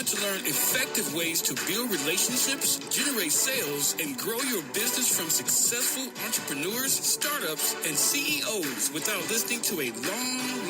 want to learn effective ways to build relationships, generate sales, and grow your business from successful entrepreneurs, startups, and CEOs without listening to a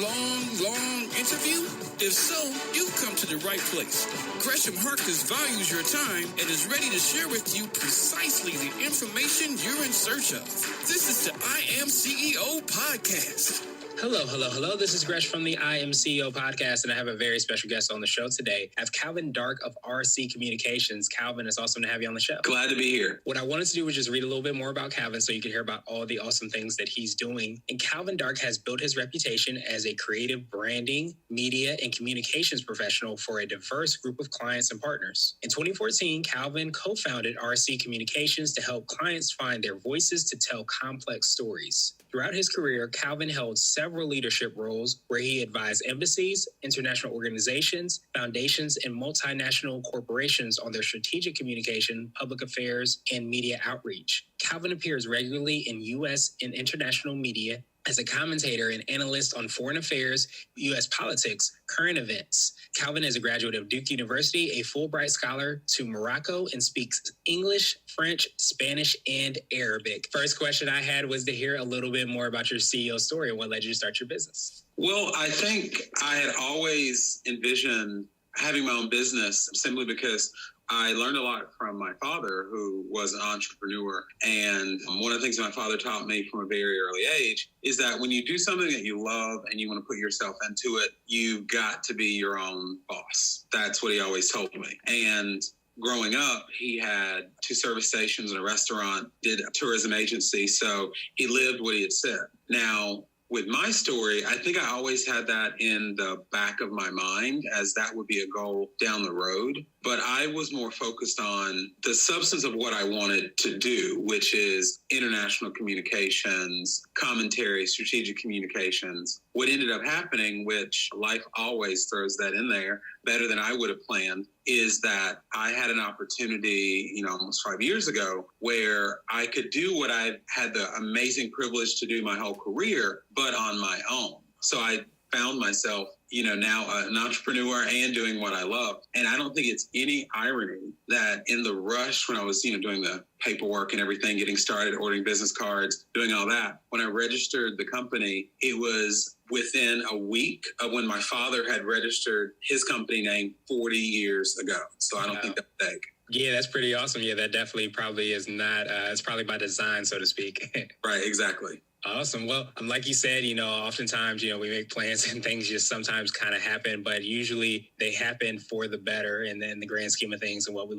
long interview? If so, you've come to the right place. Gresham Harkless values your time and is ready to share with you precisely the information you're in search of. This is the I Am CEO podcast. Hello. This is Gresh from the I Am CEO podcast, and I have a very special guest on the show today. I have Calvin Dark of RC Communications. Calvin, it's awesome to have you on the show. Glad to be here. What I wanted to do was just read a little bit more about Calvin so you could hear about all the awesome things that he's doing. And Calvin Dark has built his reputation as a creative branding, media, and communications professional for a diverse group of clients and partners. In 2014, Calvin co-founded RC Communications to help clients find their voices to tell complex stories. Throughout his career, Calvin held several leadership roles where he advised embassies, international organizations, foundations, and multinational corporations on their strategic communication, public affairs, and media outreach. Calvin appears regularly in U.S. and international media as a commentator and analyst on foreign affairs, U.S. politics, current events. Calvin is a graduate of Duke University, a Fulbright scholar to Morocco, and speaks English, French, Spanish, and Arabic. First question I had was to hear a little bit more about your CEO story and what led you to start your business. Well, I think I had always envisioned having my own business simply because I learned a lot from my father, who was an entrepreneur. And one of the things my father taught me from a very early age is that when you do something that you love and you want to put yourself into it, you've got to be your own boss. That's what he always told me. And growing up, he had 2 service stations and a restaurant, did a tourism agency. So he lived what he had said. Now, with my story, I think I always had that in the back of my mind as that would be a goal down the road. But I was more focused on the substance of what I wanted to do, which is international communications, commentary, strategic communications. What ended up happening, which life always throws that in there better than I would have planned, is that I had an opportunity, almost 5 years ago, where I could do what I've had the amazing privilege to do my whole career, but on my own. So I found myself, now an entrepreneur and doing what I love. And I don't think it's any irony that in the rush when I was, doing the paperwork and everything, getting started, ordering business cards, doing all that, when I registered the company, it was within a week of when my father had registered his company name 40 years ago. So I don't think that's big. Yeah, that's pretty awesome. Yeah, that definitely probably is not, it's probably by design, so to speak. Right, exactly. Awesome. Well, like you said, oftentimes, we make plans and things just sometimes kind of happen, but usually they happen for the better and then the grand scheme of things and what it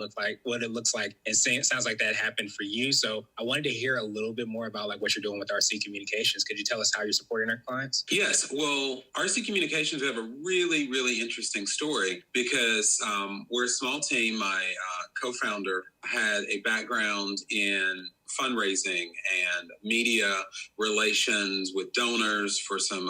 looks like. And it sounds like that happened for you. So I wanted to hear a little bit more about what you're doing with RC Communications. Could you tell us how you're supporting our clients? Yes. Well, RC Communications, we have a really, really interesting story because we're a small team. My co-founder had a background in fundraising and media relations with donors for some,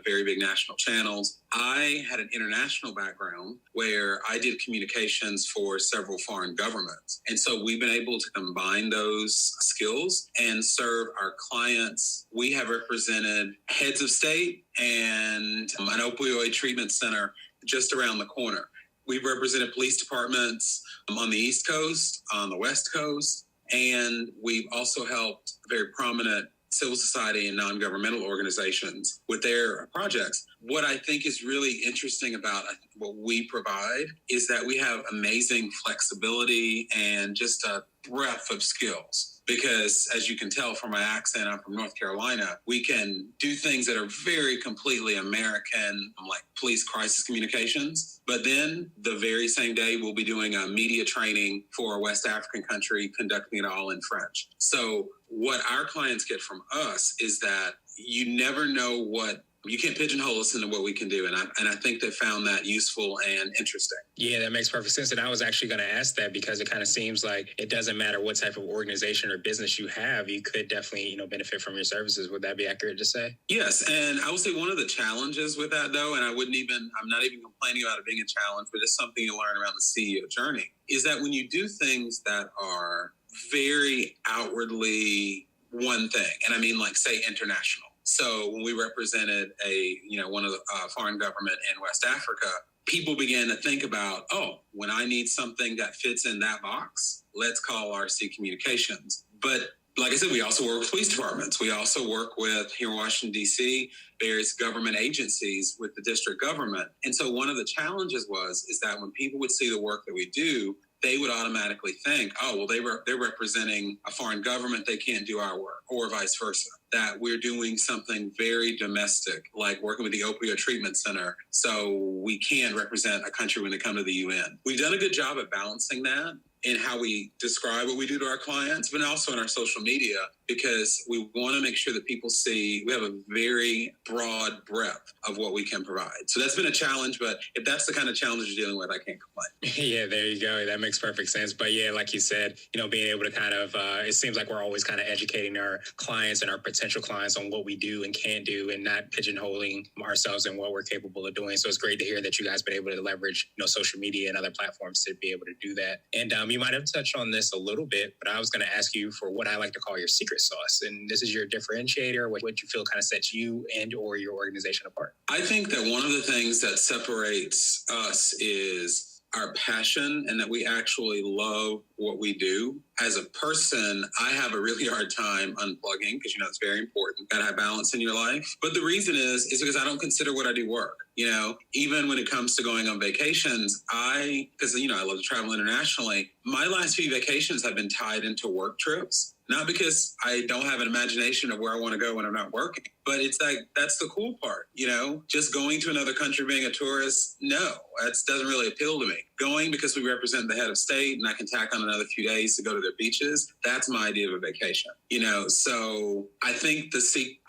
very big national channels. I had an international background where I did communications for several foreign governments. And so we've been able to combine those skills and serve our clients. We have represented heads of state and an opioid treatment center just around the corner. We've represented police departments on the East Coast, on the West Coast, and we've also helped very prominent civil society and non-governmental organizations with their projects. What I think is really interesting about what we provide is that we have amazing flexibility and just a breadth of skills. Because as you can tell from my accent, I'm from North Carolina, we can do things that are very completely American, like police crisis communications. But then the very same day, we'll be doing a media training for a West African country, conducting it all in French. So what our clients get from us is that you never know what you can't pigeonhole us into what we can do. And I think they found that useful and interesting. Yeah, that makes perfect sense. And I was actually going to ask that because it kind of seems like it doesn't matter what type of organization or business you have, you could definitely, benefit from your services. Would that be accurate to say? Yes. And I would say one of the challenges with that, though, and I'm not even complaining about it being a challenge, but it's something you learn around the CEO journey, is that when you do things that are very outwardly one thing, and I mean, say international. So when we represented one of the foreign government in West Africa, people began to think about, oh, when I need something that fits in that box, let's call RC Communications. But like I said, we also work with police departments. We also work with, here in Washington, D.C., various government agencies with the district government. And so one of the challenges is that when people would see the work that we do, they would automatically think, oh, well, they're representing a foreign government. They can't do our work, or vice versa, that we're doing something very domestic, like working with the Opioid Treatment Center. So we can represent a country when they come to the UN. We've done a good job at balancing that in how we describe what we do to our clients, but also in our social media, because we want to make sure that people see we have a very broad breadth of what we can provide. So that's been a challenge, but if that's the kind of challenge you're dealing with, I can't complain. Yeah, there you go. That makes perfect sense. But yeah, like you said, being able to kind of, it seems like we're always kind of educating our clients and our potential clients on what we do and can't do, and not pigeonholing ourselves and what we're capable of doing. So it's great to hear that you guys been able to leverage, social media and other platforms to be able to do that. And you might have touched on this a little bit, but I was going to ask you for what I like to call your secret sauce. And this is your differentiator, what you feel kind of sets you and or your organization apart. I think that one of the things that separates us is our passion, and that we actually love what we do. As a person, I have a really hard time unplugging, because it's very important that I have balance in your life. But the reason is because I don't consider what I do work. Even when it comes to going on vacations, because I love to travel internationally, my last few vacations have been tied into work trips. Not because I don't have an imagination of where I want to go when I'm not working, but it's like, that's the cool part, just going to another country, being a tourist. No, that doesn't really appeal to me. Going because we represent the head of state and I can tack on another few days to go to their beaches. That's my idea of a vacation, so I think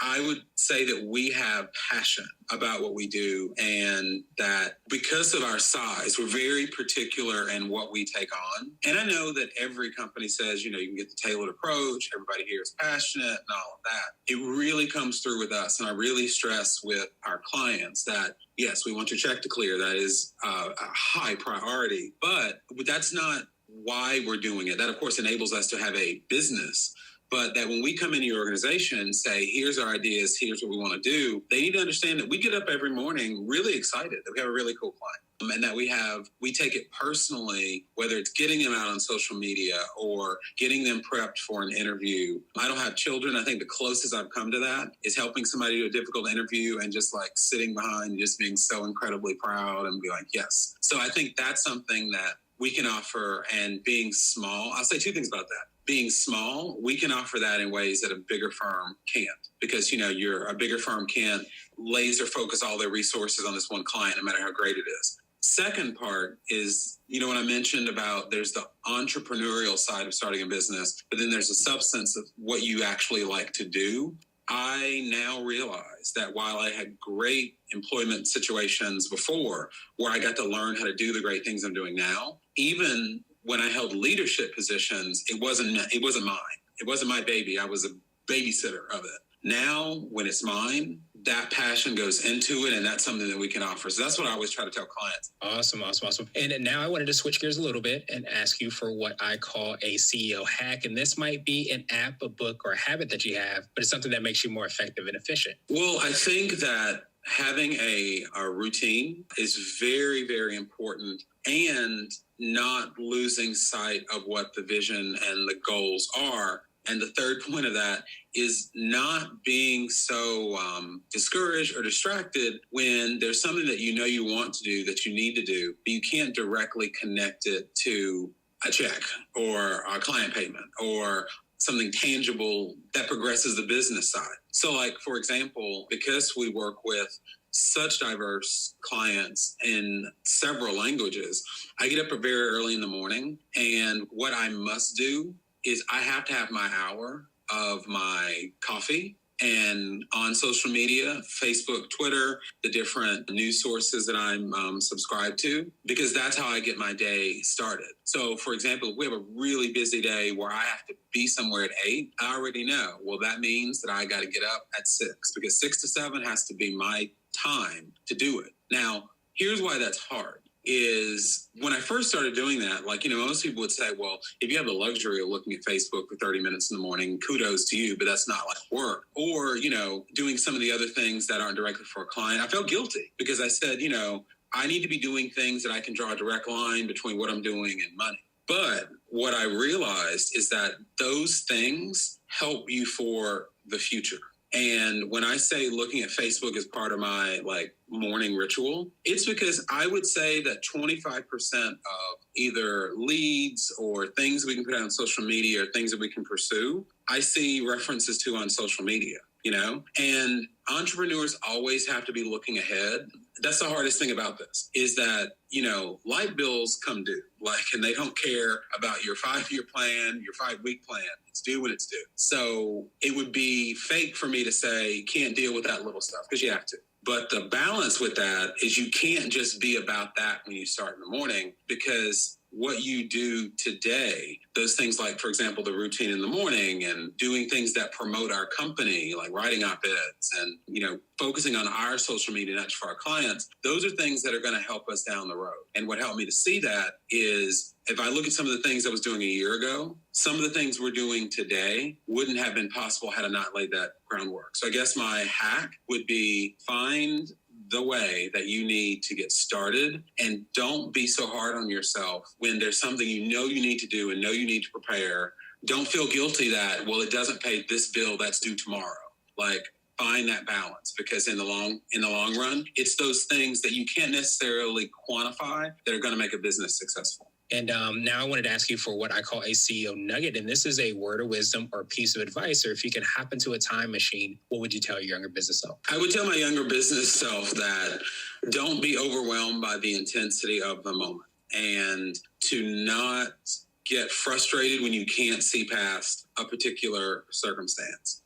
I would say that we have passion about what we do, and that because of our size, we're very particular in what we take on. And I know that every company says, you can get the tailored approach. Everybody here is passionate and all of that. It really comes through with us. And I really stress with our clients that, yes, we want your check to clear. That is a high priority, but that's not why we're doing it. That, of course, enables us to have a business. But that when we come into your organization and say, here's our ideas, here's what we want to do, they need to understand that we get up every morning really excited that we have a really cool client. And that we take it personally, whether it's getting them out on social media or getting them prepped for an interview. I don't have children. I think the closest I've come to that is helping somebody do a difficult interview and just like sitting behind, just being so incredibly proud and be like, yes. So I think that's something that we can offer. And being small, I'll say two things about that. Being small, we can offer that in ways that a bigger firm can't, because a bigger firm can't laser focus all their resources on this one client, no matter how great it is. Second part is, when I mentioned about there's the entrepreneurial side of starting a business, but then there's a substance of what you actually like to do. I now realize that while I had great employment situations before where I got to learn how to do the great things I'm doing now, even when I held leadership positions, it wasn't mine. It wasn't my baby. I was a babysitter of it. Now, when it's mine, that passion goes into it, and that's something that we can offer. So that's what I always try to tell clients. Awesome. And now I wanted to switch gears a little bit and ask you for what I call a CEO hack. And this might be an app, a book, or a habit that you have, but it's something that makes you more effective and efficient. Well, I think that having a routine is very, very important, and not losing sight of what the vision and the goals are. And the third point of that is not being so discouraged or distracted when there's something that you want to do, that you need to do, but you can't directly connect it to a check or a client payment or something tangible that progresses the business side. So like, for example, because we work with such diverse clients in several languages, I get up very early in the morning, and what I must do is I have to have my hour of my coffee, and on social media, Facebook, Twitter, the different news sources that I'm subscribed to, because that's how I get my day started. So, for example, if we have a really busy day where I have to be somewhere at 8, I already know, well, that means that I got to get up at 6, because 6 to 7 has to be my time to do it. Now, here's why that's hard. Is when I first started doing that, most people would say, well, if you have the luxury of looking at Facebook for 30 minutes in the morning, kudos to you, but that's not like work. Or, doing some of the other things that aren't directly for a client. I felt guilty because I said, I need to be doing things that I can draw a direct line between what I'm doing and money. But what I realized is that those things help you for the future. And when I say looking at Facebook as part of my morning ritual, it's because I would say that 25% of either leads or things we can put out on social media or things that we can pursue, I see references to on social media, and entrepreneurs always have to be looking ahead. That's the hardest thing about this is that, light bills come due, and they don't care about your 5-year plan, your 5-week plan. It's due when it's due. So it would be fake for me to say, can't deal with that little stuff because you have to. But the balance with that is you can't just be about that when you start in the morning, because what you do today, those things like, for example, the routine in the morning and doing things that promote our company, like writing op-eds and, focusing on our social media, not just for our clients, those are things that are going to help us down the road. And what helped me to see that is if I look at some of the things I was doing a year ago, some of the things we're doing today wouldn't have been possible had I not laid that groundwork. So I guess my hack would be find the way that you need to get started and don't be so hard on yourself when there's something you need to do and you need to prepare. Don't feel guilty that, it doesn't pay this bill that's due tomorrow. Find that balance, because in the long run, it's those things that you can't necessarily quantify that are going to make a business successful. And now I wanted to ask you for what I call a CEO nugget. And this is a word of wisdom or piece of advice, or if you can hop into a time machine, what would you tell your younger business self? I would tell my younger business self that don't be overwhelmed by the intensity of the moment and to not get frustrated when you can't see past a particular circumstance.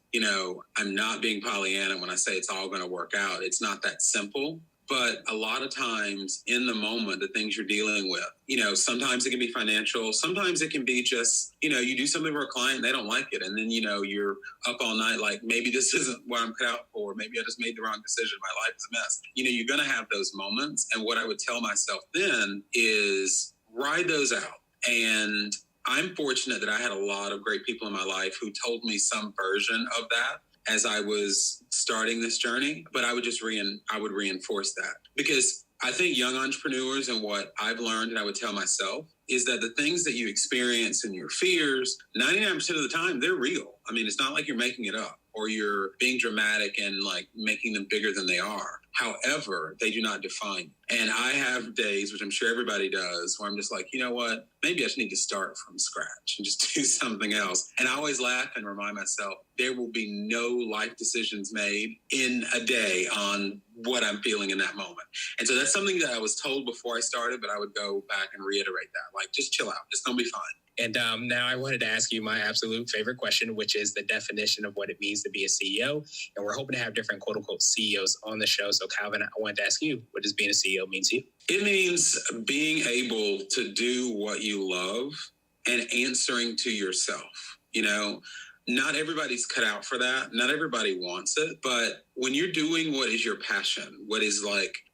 I'm not being Pollyanna when I say it's all going to work out. It's not that simple. But a lot of times in the moment, the things you're dealing with, sometimes it can be financial. Sometimes it can be just, you do something for a client and they don't like it. And then, you're up all night like, maybe this isn't what I'm cut out for. Maybe I just made the wrong decision. My life is a mess. You're going to have those moments. And what I would tell myself then is ride those out. And I'm fortunate that I had a lot of great people in my life who told me some version of that as I was starting this journey, but I would just reinforce that, because I think young entrepreneurs and what I've learned, and I would tell myself, is that the things that you experience and your fears, 99% of the time, they're real. I mean, it's not like you're making it up or you're being dramatic and making them bigger than they are. However, they do not define you. And I have days, which I'm sure everybody does, where I'm just like, you know what? Maybe I just need to start from scratch and just do something else. And I always laugh and remind myself, there will be no life decisions made in a day on what I'm feeling in that moment. And so that's something that I was told before I started, but I would go back and reiterate that. Just chill out. It's going to be fine. And now I wanted to ask you my absolute favorite question, which is the definition of what it means to be a CEO. And we're hoping to have different quote unquote CEOs on the show. So Calvin, I wanted to ask you, what does being a CEO mean to you? It means being able to do what you love and answering to yourself. Not everybody's cut out for that. Not everybody wants it. But when you're doing what is your passion, what is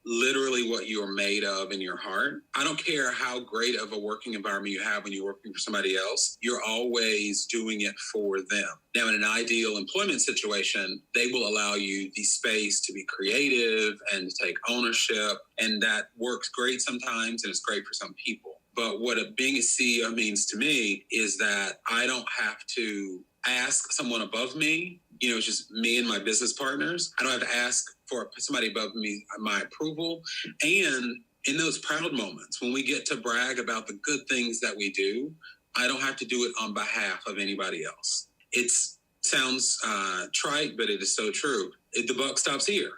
literally what you're made of in your heart, I don't care how great of a working environment you have when you're working for somebody else, you're always doing it for them. Now, in an ideal employment situation, they will allow you the space to be creative and to take ownership. And that works great sometimes, and it's great for some people. But what being a CEO means to me is that I don't have to ask someone above me, it's just me and my business partners. I don't have to ask for somebody above me my approval. And in those proud moments, when we get to brag about the good things that we do, I don't have to do it on behalf of anybody else. It sounds trite, but it is so true. The buck stops here.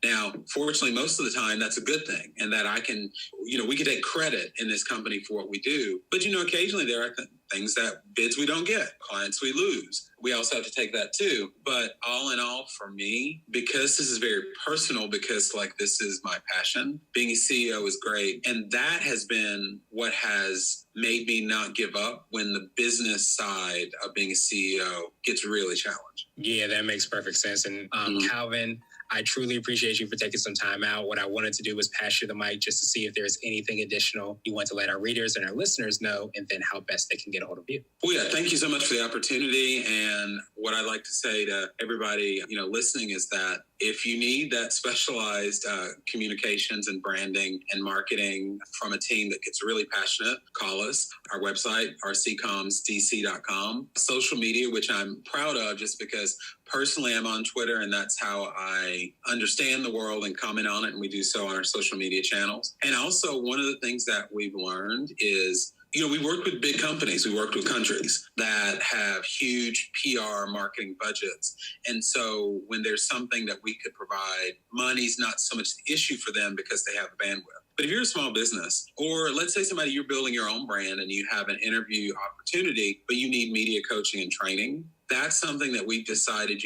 Now, fortunately, most of the time, that's a good thing. And that I can, we can take credit in this company for what we do. But, occasionally there are things that bids we don't get, clients we lose. We also have to take that too. But all in all, for me, because this is very personal, because this is my passion, being a CEO is great. And that has been what has made me not give up when the business side of being a CEO gets really challenged. Yeah, that makes perfect sense. And Calvin, I truly appreciate you for taking some time out. What I wanted to do was pass you the mic just to see if there's anything additional you want to let our readers and our listeners know, and then how best they can get a hold of you. Well, yeah, thank you so much for the opportunity. And what I'd like to say to everybody, listening is that if you need that specialized communications and branding and marketing from a team that gets really passionate, call us. Our website, rccomsdc.com. Social media, which I'm proud of just because personally I'm on Twitter and that's how I understand the world and comment on it. And we do so on our social media channels. And also one of the things that we've learned is we worked with big companies. We worked with countries that have huge PR marketing budgets. And so when there's something that we could provide, money's not so much the issue for them because they have the bandwidth. But if you're a small business, or let's say you're building your own brand and you have an interview opportunity, but you need media coaching and training, that's something that we've decided,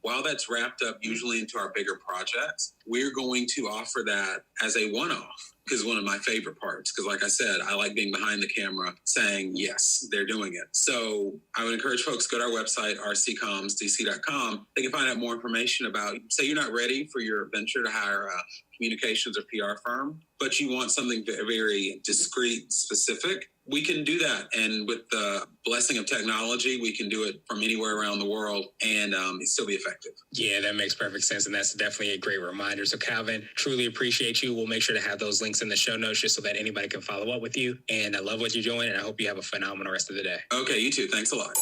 while that's wrapped up usually into our bigger projects, we're going to offer that as a one-off. Because one of my favorite parts, because like I said, I like being behind the camera saying, yes, they're doing it. So I would encourage folks to go to our website, rccomsdc.com. They can find out more information about, say you're not ready for your venture to hire a communications or PR firm, but you want something very discreet, specific. We can do that. And with the blessing of technology, we can do it from anywhere around the world and it still be effective. Yeah, that makes perfect sense. And that's definitely a great reminder. So Calvin, truly appreciate you. We'll make sure to have those links in the show notes just so that anybody can follow up with you. And I love what you're doing. And I hope you have a phenomenal rest of the day. Okay, you too. Thanks a lot.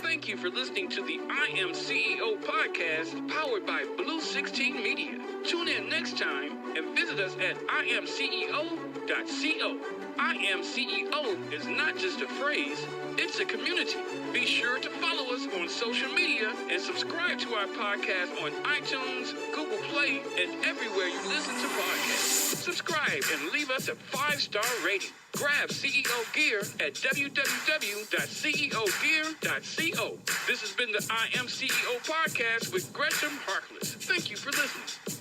Thank you for listening to the I Am CEO podcast powered by Blue 16 Media. Tune in next time and visit us at imceo.co. I Am CEO is not just a phrase, it's a community. Be sure to follow us on social media and subscribe to our podcast on iTunes, Google Play, and everywhere you listen to podcasts. Subscribe and leave us a 5-star rating. Grab CEO Gear at www.ceogear.co. This has been the I Am CEO podcast with Gresham Harkless. Thank you for listening.